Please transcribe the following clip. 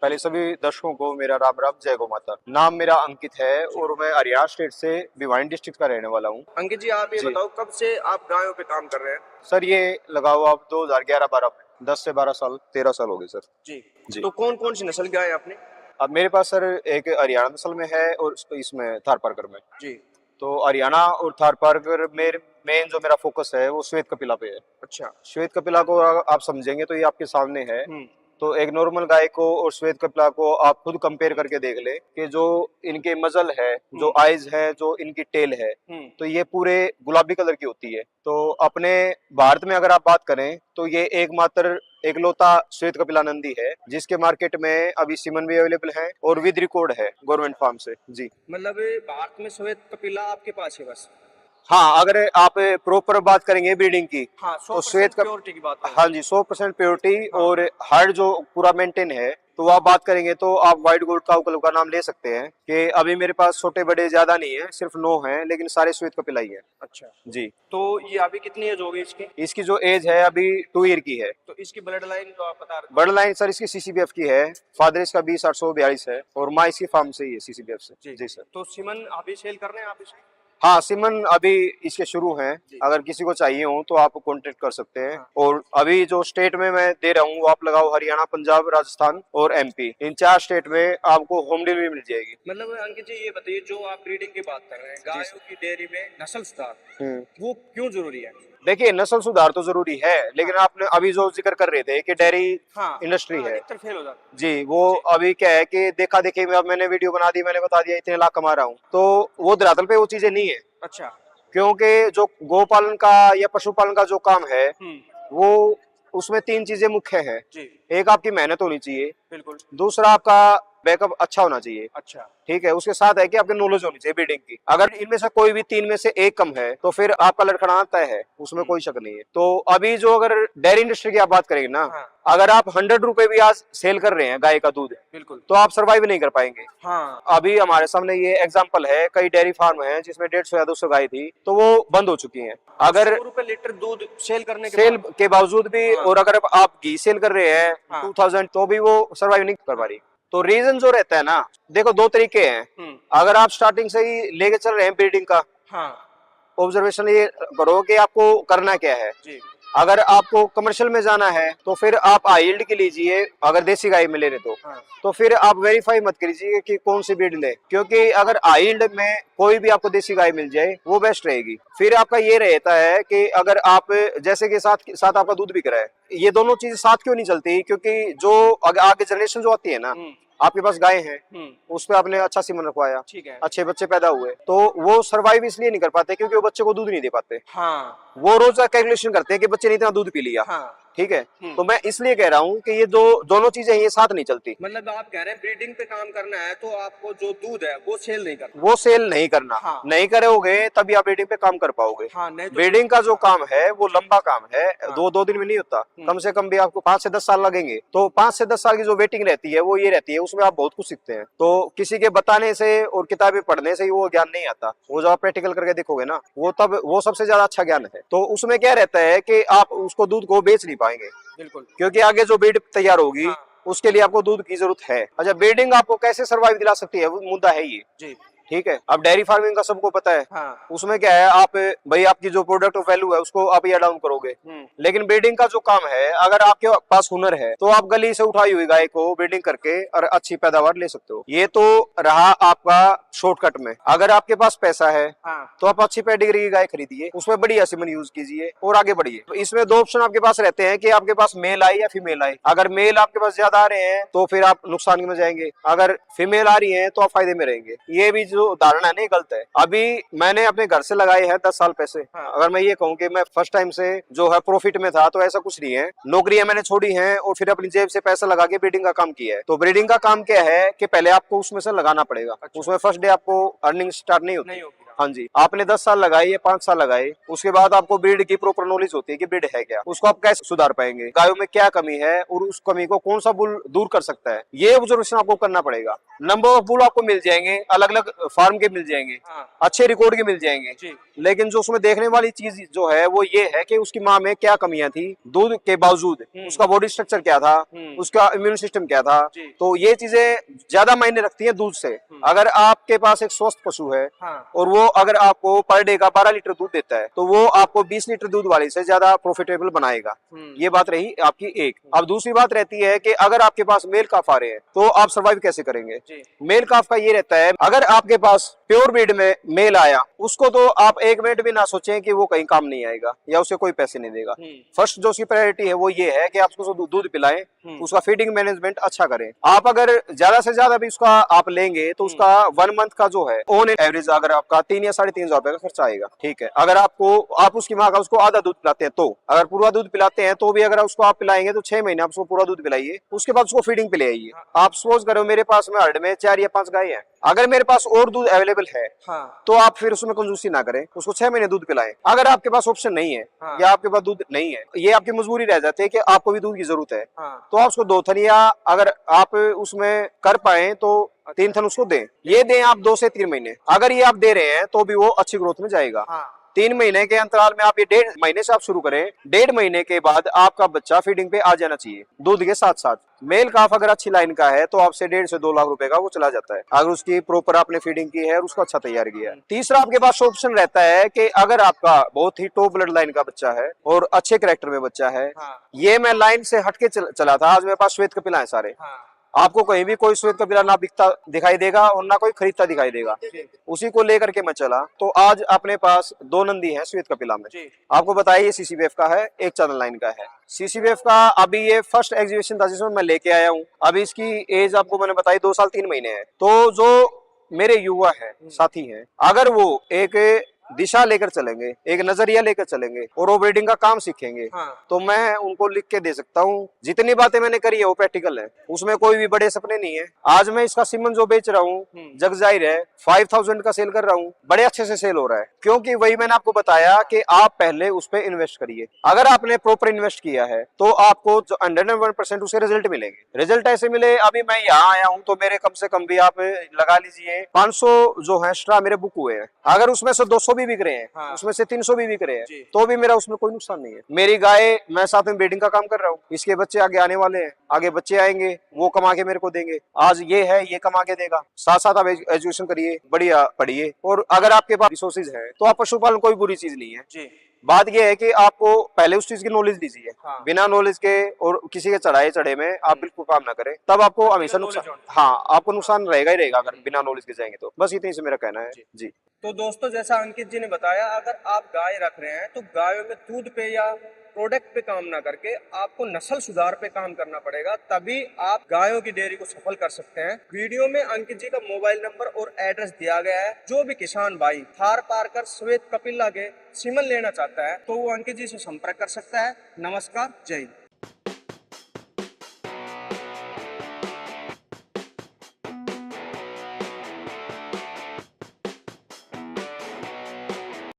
पहले सभी दर्शकों को मेरा राम राम, जय गौ माता। नाम मेरा अंकित है और मैं हरियाणा स्टेट से भिवानी डिस्ट्रिक्ट का रहने वाला हूँ। अंकित जी, आप ये बताओ कब से आप गायों पे काम कर रहे हैं? सर ये लगाओ आप 2011-12 में 10 से 12 साल 13 साल हो गए सर। जी। तो कौन कौन सी नस्ल की गाय आपने? अब मेरे पास सर एक हरियाणा नस्ल में है और इसमें थार पारकर में। जी। तो हरियाणा और थार पारकर में मेन जो मेरा फोकस है वो श्वेत कपिला पे है। अच्छा। श्वेत कपिला को आप समझेंगे तो ये आपके सामने है। तो एक नॉर्मल गाय को और श्वेत कपिला को आप खुद कंपेयर करके देख ले कि जो इनके मजल है, जो आइज है, जो इनकी टेल है, तो ये पूरे गुलाबी कलर की होती है। तो अपने भारत में अगर आप बात करें तो ये एकमात्र एकलौता श्वेत कपिला नंदी है जिसके मार्केट में अभी सीमन भी अवेलेबल है और विद रिकॉर्ड है गवर्नमेंट फार्म से। जी, मतलब भारत में श्वेत कपिला आपके पास है बस? हाँ, अगर आप प्रॉपर बात करेंगे ब्रीडिंग की, हाँ, तो श्वेत प्योरिटी की बात हाँ जी 100% प्योरिटी और हार्ड जो पूरा मेंटेन है। तो आप बात करेंगे तो आप व्हाइट गोल्ड काऊ का नाम ले सकते हैं कि अभी मेरे पास छोटे बड़े ज्यादा नहीं है, सिर्फ 9 हैं, लेकिन सारे श्वेत कपिला ही है। अच्छा जी। तो ये अभी कितनी एज हो गई इसकी? इसकी जो एज है अभी 2 ईयर की है। तो इसकी ब्लड लाइन जो आप बता रहे? ब्लड लाइन सर इसकी सीसीबीएफ की है। फादर इसका 20-842 है और माँ इसकी फार्म से ही है सीसीबीएफ से। जी सर। तो सीमन अभी सेल कर रहे हैं आप इसकी? हाँ, सिमन अभी इसके शुरू हैं। अगर किसी को चाहिए हो तो आप कांटेक्ट कर सकते हैं। और अभी जो स्टेट में मैं दे रहा हूँ वो आप लगाओ हरियाणा, पंजाब, राजस्थान और एमपी, इन 4 स्टेट में आपको होम डिलीवरी मिल जाएगी। मतलब अंकित जी ये बताइए, जो आप ब्रीडिंग की बात कर रहे हैं, गायों की डेयरी में नस्ल सुधार वो क्यों जरूरी है? देखिए, नस्ल सुधार तो जरूरी है, लेकिन आपने अभी जो जिक्र कर रहे थे कि डेयरी इंडस्ट्री है फेल हो जाती जी, वो अभी क्या है कि देखा देखी में अब मैंने वीडियो बना दी, मैंने बता दिया इतने लाख कमा रहा हूँ, तो वो धरातल पे वो चीजें नहीं है। अच्छा। क्योंकि जो गोपालन का या पशुपालन का जो काम है वो उसमें 3 चीजें मुख्य है। एक आपकी मेहनत होनी चाहिए, बिल्कुल। दूसरा आपका बैकअप अच्छा होना चाहिए। अच्छा, ठीक है। उसके साथ है कि आपकी नॉलेज होनी चाहिए ब्रीडिंग की। अगर इनमें से कोई भी 3 में से एक कम है तो फिर आपका लड़खड़ाना तय है, उसमें कोई शक नहीं है। तो अभी जो अगर डेयरी इंडस्ट्री की आप बात करेंगे ना, अगर आप 100 रुपए भी आज सेल कर रहे हैं गाय का दूध, बिल्कुल, तो आप सर्वाइव नहीं कर पाएंगे। अभी हमारे सामने ये एग्जाम्पल है, कई डेयरी फार्म है जिसमें 150 या 200 गाय थी तो वो बंद हो चुकी है। अगर ₹100 लीटर दूध सेल करने के बावजूद भी, और अगर आप घी सेल कर रहे हैं 2000 तो भी वो सर्वाइव नहीं कर पा रही। तो रीजन जो रहता है ना, देखो 2 तरीके हैं। अगर आप स्टार्टिंग से ही लेके चल रहे हैं ब्रीडिंग का, ऑब्जर्वेशन ये करो कि आपको करना क्या है। अगर आपको कमर्शियल में जाना है तो फिर आप हाई यील्ड के लीजिए, अगर देसी गाय में ले रहे तो फिर आप वेरीफाई मत कीजिए कि कौन सी ब्रीड ले, क्योंकि अगर हाई यील्ड में कोई भी आपको देसी गाय मिल जाए वो बेस्ट रहेगी। फिर आपका ये रहता है कि अगर आप जैसे कि साथ आपका दूध बिक रहा है, ये दोनों चीजें साथ क्यों नहीं चलती? क्योंकि जो आगे जनरेशन जो आती है ना, आपके पास गाय है, उस पर आपने अच्छा सीमन रखवाया, अच्छे बच्चे पैदा हुए, तो वो सर्वाइव इसलिए नहीं कर पाते क्योंकि वो बच्चे को दूध नहीं दे पाते। वो रोज कैलकुलेशन करते हैं कि बच्चे ने इतना दूध पी लिया। ठीक है। तो मैं इसलिए कह रहा हूँ कि ये दोनों चीजें ये साथ नहीं चलती। मतलब आप कह रहे हैं ब्रीडिंग पे काम करना है तो आपको जो दूध है वो सेल नहीं करना। वो सेल नहीं करना, नहीं करोगे तभी आप ब्रीडिंग पे काम कर पाओगे। ब्रीडिंग का जो काम है वो लंबा काम है, 2 दिन में नहीं होता। कम से कम भी आपको 5 से 10 साल लगेंगे। तो 5 से 10 साल की जो वेटिंग रहती है वो ये रहती है, उसमें आप बहुत कुछ सीखते हैं। तो किसी के बताने से और किताबें पढ़ने से ही वो ज्ञान नहीं आता, वो जब आप प्रैक्टिकल करके देखोगे ना, वो सबसे ज्यादा अच्छा ज्ञान है। तो उसमें क्या रहता है कि आप उसको दूध को बेच नहीं पाएंगे, बिल्कुल, क्योंकि आगे जो ब्रीड तैयार होगी उसके लिए आपको दूध की जरूरत है। अच्छा, ब्रीडिंग आपको कैसे सर्वाइव दिला सकती है, वो मुद्दा है ये जी। ठीक है। अब डेयरी फार्मिंग का सबको पता है। उसमें क्या है, आप भाई आपकी जो प्रोडक्ट वैल्यू है उसको आप या डाउन करोगे, लेकिन ब्रीडिंग का जो काम है, अगर आपके पास हुनर है तो आप गली से उठाई हुई गाय को ब्रीडिंग करके और अच्छी पैदावार ले सकते हो। ये तो रहा आपका शॉर्टकट में। अगर आपके पास पैसा है तो आप अच्छी पेडिग्री की गाय खरीदिए, उसमें बढ़िया सीमन यूज कीजिए और आगे बढ़िए। तो इसमें 2 ऑप्शन आपके पास रहते हैं कि आपके पास मेल आए या फीमेल आए। अगर मेल आपके पास ज्यादा आ रहे हैं तो फिर आप नुकसान में जाएंगे, अगर फीमेल आ रही है तो आप फायदे में रहेंगे। ये भी जो धारणा नहीं गलत है। अभी मैंने अपने घर से लगाए हैं 10 साल पैसे। अगर मैं ये कहूँ कि मैं फर्स्ट टाइम से जो है प्रॉफिट में था, तो ऐसा कुछ नहीं है। नौकरियां मैंने छोड़ी हैं और फिर अपनी जेब से पैसा लगा के ब्रीडिंग का काम किया है। तो ब्रीडिंग का काम क्या है कि पहले आपको उसमें से लगाना पड़ेगा। उसमें फर्स्ट डे आपको अर्निंग स्टार्ट नहीं होती। हाँ जी, आपने 10 साल लगाए या 5 साल लगाए, उसके बाद आपको ब्रीड की प्रॉपर नॉलेज होती है कि ब्रीड है क्या, उसको आप कैसे सुधार पाएंगे, गायों में क्या कमी है और उस कमी को कौन सा बुल दूर कर सकता है, ये ऑब्जर्वेशन आपको करना पड़ेगा। नंबर ऑफ बुल आपको मिल जाएंगे, अलग अलग फार्म के मिल जाएंगे, अच्छे रिकॉर्ड के मिल जाएंगे, लेकिन जो उसमें देखने वाली चीज जो है वो ये है कि उसकी माँ में क्या कमियां थी, दूध के बावजूद उसका बॉडी स्ट्रक्चर क्या था, उसका इम्यून सिस्टम क्या था। तो ये चीजें ज्यादा मायने रखती है दूध से। अगर आपके पास एक स्वस्थ पशु है और वो अगर आपको पर डे का 12 लीटर दूध देता है तो वो आपको 20 लीटर दूध वाले से ज्यादा प्रॉफिटेबल बनाएगा। ये बात रही आपकी एक। अब दूसरी बात रहती है कि अगर आपके पास मेल काफ आ रहे हैं तो आप सर्वाइव कैसे करेंगे। मेल काफ का ये रहता है, अगर आपके पास प्योर ब्रीड में मेल आया उसको तो आप एक मिनट भी ना सोचें कि वो कहीं काम नहीं आएगा या उसे कोई पैसे नहीं देगा। फर्स्ट जो उसकी प्रायोरिटी है वो ये है कि आप उसको दूध पिलाएं, उसका फीडिंग मैनेजमेंट अच्छा करें। आप अगर ज्यादा से ज्यादा भी उसका आप लेंगे तो उसका 1 मंथ का जो है ऑन एवरेज अगर आपका 3 या 3.5 हजार रुपए का खर्चा आएगा। ठीक है, अगर आप उसकी माँ का उसको आधा दूध पिलाते हैं, तो अगर पूरा दूध पिलाते हैं तो भी अगर उसको आप पिलाएंगे तो 6 महीने आप उसको पूरा दूध पिलाइए, उसके बाद उसको फीडिंग पे ले आइए। आप सपोज करो मेरे पास में हर्ड में 4 या 5 गाय है, अगर मेरे पास और दूध अवेलेबल है तो आप फिर उसमें कंजूसी ना करें, उसको 6 महीने दूध पिलाएं। अगर आपके पास ऑप्शन नहीं है या आपके पास दूध नहीं है, ये आपकी मजबूरी रह जाती है कि आपको भी दूध की जरूरत है, तो आप उसको 2 थन या अगर आप उसमें कर पाए तो 3 थन उसको दें। ये दें आप 2 से 3 महीने, अगर ये आप दे रहे हैं तो भी वो अच्छी ग्रोथ में जाएगा। 3 महीने के अंतराल में आप ये 1.5 महीने से आप शुरू करें, 1.5 महीने के बाद आपका बच्चा फीडिंग पे आ जाना चाहिए दूध के साथ साथ। मेल काफ अगर अच्छी लाइन का है तो आपसे 1.5 से 2 लाख रुपए का वो चला जाता है, अगर उसकी प्रॉपर आपने फीडिंग की है और उसको अच्छा तैयार किया है। तीसरा आपके पास ऑप्शन रहता है कि अगर आपका बहुत ही टॉप ब्लड लाइन का बच्चा है और अच्छे कैरेक्टर में बच्चा है, ये मैं लाइन से हटके चला था, आज मेरे पास श्वेत कपिला है सारे, आपको कहीं भी कोई श्वेत कपिला ना बिकता दिखाई देगा और ना कोई खरीदता दिखाई देगा, उसी को लेकर के मैं चला। तो आज अपने पास 2 नंदी हैं श्वेत कपिला में। आपको बताइए सीसीबीएफ का है, एक चैनल लाइन का है। सीसीबीएफ का अभी ये फर्स्ट एग्जीबिशन था जिसमें मैं लेके आया हूँ। अभी इसकी एज आपको मैंने बताई 2 साल 3 महीने है। तो जो मेरे युवा है साथी हैं, अगर वो एक दिशा लेकर चलेंगे, एक नजरिया लेकर चलेंगे और वो ब्रीडिंग का काम सीखेंगे, तो मैं उनको लिख के दे सकता हूँ। जितनी बातें मैंने करी है वो प्रैक्टिकल है, उसमें कोई भी बड़े सपने नहीं है। आज मैं इसका सीमन जो बेच रहा हूँ जग जाहिर है 5000 का सेल कर रहा हूँ, बड़े अच्छे से सेल हो रहा है, क्योंकि वही मैंने आपको बताया कि आप पहले उस पर इन्वेस्ट करिए। अगर आपने प्रॉपर इन्वेस्ट किया है तो आपको 101% उसके रिजल्ट मिलेंगे। रिजल्ट ऐसे मिले, अभी मैं यहाँ आया हूँ तो मेरे कम से कम भी आप लगा लीजिए 500 जो है स्ट्रा मेरे बुक हुए हैं। अगर उसमें से 200 भी बिक रहे हैं, उसमें से 300 भी बिक रहे हैं, तो भी मेरा उसमें कोई नुकसान नहीं है। मेरी गाय, मैं साथ में ब्रीडिंग का काम कर रहा हूँ, इसके बच्चे आगे आने वाले हैं, आगे बच्चे आएंगे, वो कमा के मेरे को देंगे। आज ये है, ये कमा के देगा। साथ साथ आप एजुकेशन करिए, बढ़िया पढ़िए, और अगर आपके पास रिसोर्सेज है तो आप पशुपालन कोई बुरी चीज नहीं है। बात यह है कि आपको पहले उस चीज की नॉलेज लीजिए। बिना नॉलेज के और किसी के चढ़े में आप बिल्कुल काम ना करें, तब आपको हमेशा नुकसान, हाँ आपको नुकसान रहेगा ही रहेगा अगर बिना नॉलेज के जाएंगे तो। बस इतनी से मेरा कहना है जी। तो दोस्तों, जैसा अंकित जी ने बताया, अगर आप गाय रख रहे हैं तो गायों के दूध पे या प्रोडक्ट पे काम ना करके आपको नस्ल सुधार पे काम करना पड़ेगा, तभी आप गायों की डेयरी को सफल कर सकते हैं। वीडियो में अंकित जी का मोबाइल नंबर और एड्रेस दिया गया है। जो भी किसान भाई थार पारकर श्वेत कपिला के सीमन लेना चाहता है तो वो अंकित जी से संपर्क कर सकता है। नमस्कार, जय हिंद।